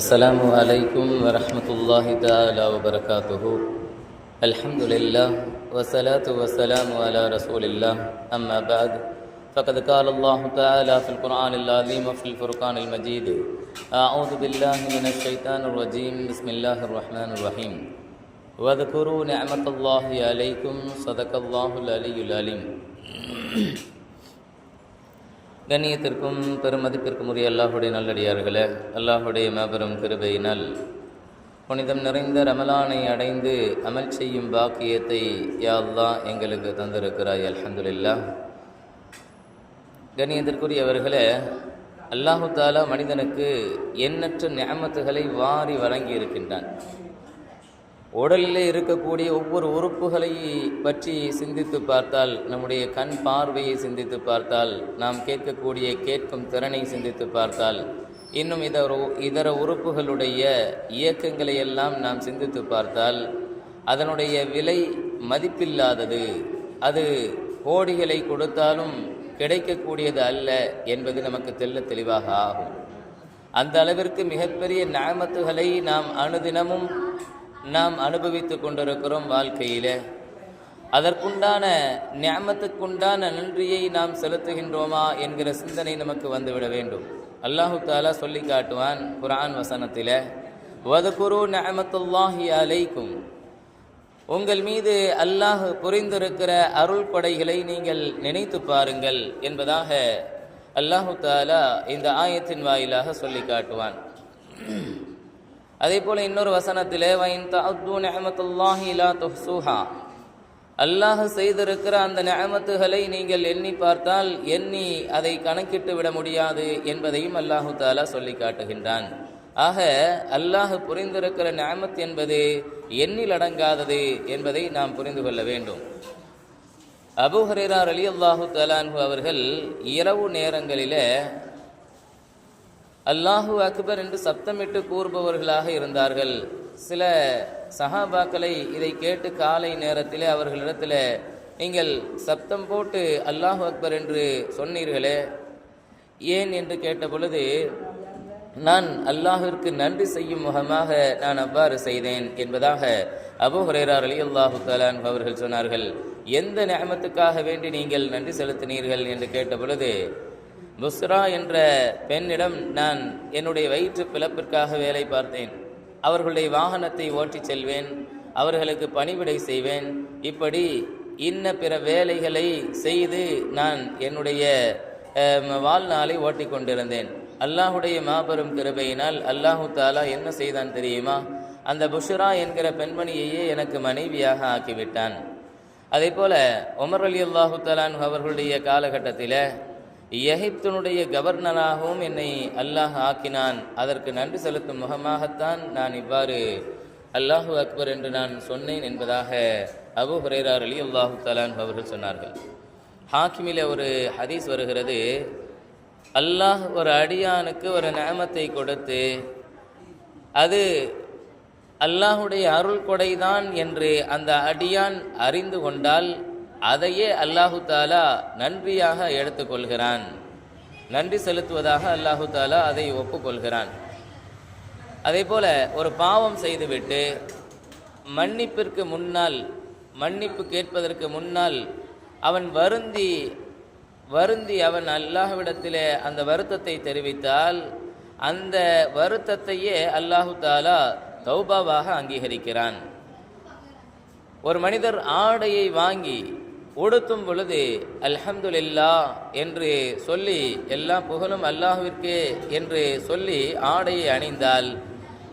السلام عليكم ورحمة الله تعالى وبركاته. الحمد لله والصلاة والسلام على رسول الله. أما بعد فقد قال الله تعالى في القرآن العظيم وفي الفرقان المجيد: أعوذ بالله من الشيطان الرجيم. بسم الله الرحمن الرحيم. واذكروا نعمة الله عليكم. صدق الله العلي العليم. கண்ணியத்திற்கும் பெருமதிப்பிற்கும் உரிய அல்லாஹுடைய நல்லடியார்களே, அல்லாஹுடைய மாபெரும் கிருபையினால் புனிதம் நிறைந்த ரமலானை அடைந்து அமல் செய்யும் பாக்கியத்தை யா அல்லாஹ் எங்களுக்கு தந்திருக்கிறாய். அல்ஹம்துலில்லாஹ். கண்ணியத்திற்குரியவர்களே, அல்லாஹு தாலா மனிதனுக்கு எண்ணற்ற நிஅமத்துகளை வாரி வழங்கி இருக்கின்றான். உடலிலே இருக்கக்கூடிய ஒவ்வொரு உறுப்புகளை பற்றி சிந்தித்து பார்த்தால், நம்முடைய கண் பார்வையை சிந்தித்து பார்த்தால், நாம் கேட்கக்கூடிய கேட்கும் திறனை சிந்தித்து பார்த்தால், இன்னும் இதர உறுப்புகளுடைய இயக்கங்களை எல்லாம் நாம் சிந்தித்து பார்த்தால், அதனுடைய விலை மதிப்பில்லாதது, அது கோடிகளை கொடுத்தாலும் கிடைக்கக்கூடியது அல்ல என்பது நமக்கு தெளிவாக ஆகும். அந்த அளவிற்கு மிகப்பெரிய நிஅமத்துகளை நாம் அனுதினமும் நாம் அனுபவித்து கொண்டிருக்கிறோம் வாழ்க்கையிலே. அதற்குண்டான நிஅமத்துக்குண்டான நன்றியை நாம் செலுத்துகின்றோமா என்கிற சிந்தனை நமக்கு வந்துவிட வேண்டும். அல்லாஹு தாலா சொல்லி காட்டுவான் குர்ஆன் வசனத்திலே, வதுகுரு நிஅமத்துல்லாஹி அலைக்கும், உங்கள் மீது அல்லாஹ் புரிந்திருக்கிற அருள் கொடைகளை நீங்கள் நினைத்து பாருங்கள் என்பதாக அல்லாஹு தாலா இந்த ஆயத்தின் வாயிலாக சொல்லி காட்டுவான். அதே போல இன்னொரு வசனத்திலே, வைன் தஅது நிஅமத்துல்லாஹி லா துஹ்ஸூஹா, அல்லாஹ் செய்திருக்கிற அந்த நிஅமத்துகளை நீங்கள் எண்ணி பார்த்தால் எண்ணி அதை கணக்கிட்டு விட முடியாது என்பதையும் அல்லாஹு தாலா சொல்லி காட்டுகின்றான். ஆக அல்லாஹ் புரிந்திருக்கிற நிஅமத் என்பது எண்ணில் அடங்காதது என்பதை நாம் புரிந்து கொள்ள வேண்டும். அபூ ஹுரைரா ரலியல்லாஹு தஆலா அன்ஹு அவர்கள் இரவு நேரங்களிலே அல்லாஹு அக்பர் என்று சப்தமிட்டு கூறுபவர்களாக இருந்தார்கள். சில சஹாபாக்களை இதை கேட்டு காலை நேரத்திலே அவர்களிடத்தில், நீங்கள் சப்தம் போட்டு அல்லாஹு அக்பர் என்று சொன்னீர்களே, ஏன் என்று கேட்ட பொழுது, நான் அல்லாஹிற்கு நன்றி செய்யும் முகமாக நான் அவ்வாறு செய்தேன் என்பதாக அபூ ஹுரைரா ரலியல்லாஹு தஆலா அன்ஹு அவர்கள் சொன்னார்கள். எந்த நிஅமத்துக்காக வேண்டி நீங்கள் நன்றி செலுத்தினீர்கள் என்று கேட்ட பொழுது, புஸ்ரா என்ற பெண்ணிடம் நான் என்னுடைய வயிற்று பிளப்பிற்காக வேலை பார்த்தேன், அவர்களுடைய வாகனத்தை ஓட்டிச் செல்வேன், அவர்களுக்கு பணிவிடை செய்வேன், இப்படி இன்ன பிற வேலைகளை செய்து நான் என்னுடைய வாழ்நாளை ஓட்டி கொண்டிருந்தேன். அல்லாஹுடைய மாபெரும் கிருபையினால் அல்லாஹு தாலா என்ன செய்தான் தெரியுமா? அந்த புஷ்ரா என்கிற பெண்மணியையே எனக்கு மனைவியாக ஆக்கிவிட்டான். அதே போல உமர் ரலியல்லாஹு தஆலா அன்ஹு அவர்களுடைய காலகட்டத்தில் எகிப்தினுடைய கவர்னராகவும் என்னை அல்லாஹ் ஆக்கினான். அதற்கு நன்றி செலுத்தும் முகமாகத்தான் நான் இவ்வாறு அல்லாஹு அக்பர் என்று நான் சொன்னேன் என்பதாக அபூ ஹுரைரா ரலியல்லாஹு தஆலா அன்ஹு அவர்கள் சொன்னார்கள். ஹாக்கிமிலே ஒரு ஹதீஸ் வருகிறது, அல்லாஹ் ஒரு அடியானுக்கு ஒரு நிஅமத்தை கொடுத்து அது அல்லாஹுடைய அருள் கொடைதான் என்று அந்த அடியான் அறிந்து கொண்டால் அதையே அல்லாஹு தாலா நன்றியாக எடுத்துக்கொள்கிறான். நன்றி செலுத்துவதாக அல்லாஹு தாலா அதை ஒப்புக்கொள்கிறான். அதே போல ஒரு பாவம் செய்துவிட்டு மன்னிப்பிற்கு முன்னால், மன்னிப்பு கேட்பதற்கு முன்னால் அவன் வருந்தி அவன் அல்லாஹ்விடத்திலே அந்த வருத்தத்தை தெரிவித்தால் அந்த வருத்தத்தையே அல்லாஹு தாலா தௌபாவாக அங்கீகரிக்கிறான். ஒரு மனிதர் ஆடையை வாங்கி உடுத்தும் பொழுது அல்ஹம்துலில்லாஹ் என்று சொல்லி, எல்லா புகழும் அல்லாஹ்விற்கே என்று சொல்லி ஆடையை அணிந்தால்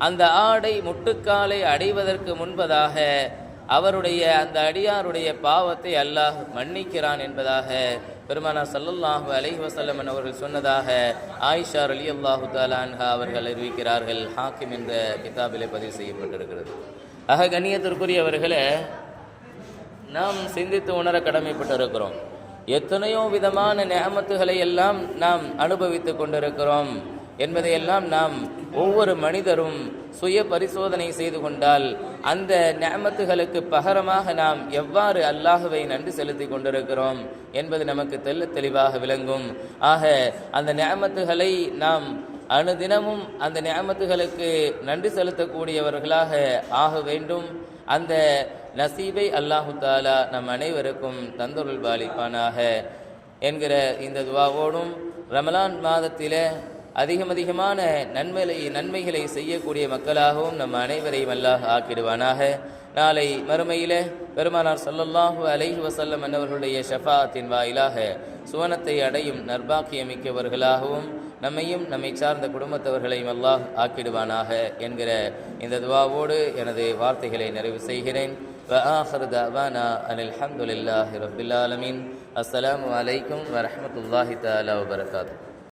அந்த ஆடை முட்டுக்காலை அடைவதற்கு முன்பதாக அவருடைய அந்த அடியாருடைய பாவத்தை அல்லாஹ் மன்னிக்கிறான் என்பதாக பெருமானார் ஸல்லல்லாஹு அலைஹி வஸல்லம் அவர்கள் சொன்னதாக ஆயிஷா ரலியல்லாஹு தஆலா அன்ஹா அவர்கள் அறிவிக்கிறார்கள். ஹாக்கிம் என்ற கிதாபிலே பதிவு செய்யப்பட்டிருக்கிறது. ஆக கண்ணியத்திற்குரியவர்களே, நாம் சிந்தித்து உணர கடமைப்பட்டிருக்கிறோம். எத்தனையோ விதமான நிஅமத்துகளை எல்லாம் நாம் அனுபவித்து கொண்டிருக்கிறோம் என்பதையெல்லாம் நாம் ஒவ்வொரு மனிதரும் சுய பரிசோதனை செய்து கொண்டால் அந்த நிஅமத்துகளுக்கு பகரமாக நாம் எவ்வாறு அல்லாஹ்வை நன்றி செலுத்தி கொண்டிருக்கிறோம் என்பது நமக்கு தெளிவாக விளங்கும். ஆக அந்த நிஅமத்துகளை நாம் அனுதினமும் அந்த நியமத்துகளுக்கு நன்றி செலுத்தக்கூடியவர்களாக ஆக வேண்டும். அந்த நசீபை அல்லாஹு தாலா நம் அனைவருக்கும் தந்தொருள் பாலிப்பானாக என்கிற இந்த துவாவோடும் ரமலான் மாதத்திலே அதிகமான நன்மைகளை செய்யக்கூடிய மக்களாகவும் நம் அனைவரையும் அல்லாஹ் ஆக்கிடுவானாக. நாளை மறுமையிலே பெருமானார் ஸல்லல்லாஹு அலைஹி வஸல்லம் அன்னவர்களுடைய ஷஃபாஅத்தின் வாயிலாக சுவனத்தை அடையும் நற்பாக்கியமிக்கவர்களாகவும் நம்மையும் நம்மை சார்ந்த குடும்பத்தவர்களையும் அல்லாஹ் ஆக்கிடுவானாக என்கிற இந்த துவாவோடு எனது வார்த்தைகளை நிறைவு செய்கிறேன். وآخر دعوانا أن الحمد لله رب العالمين. السلام عليكم ورحمة الله تعالى وبركاته.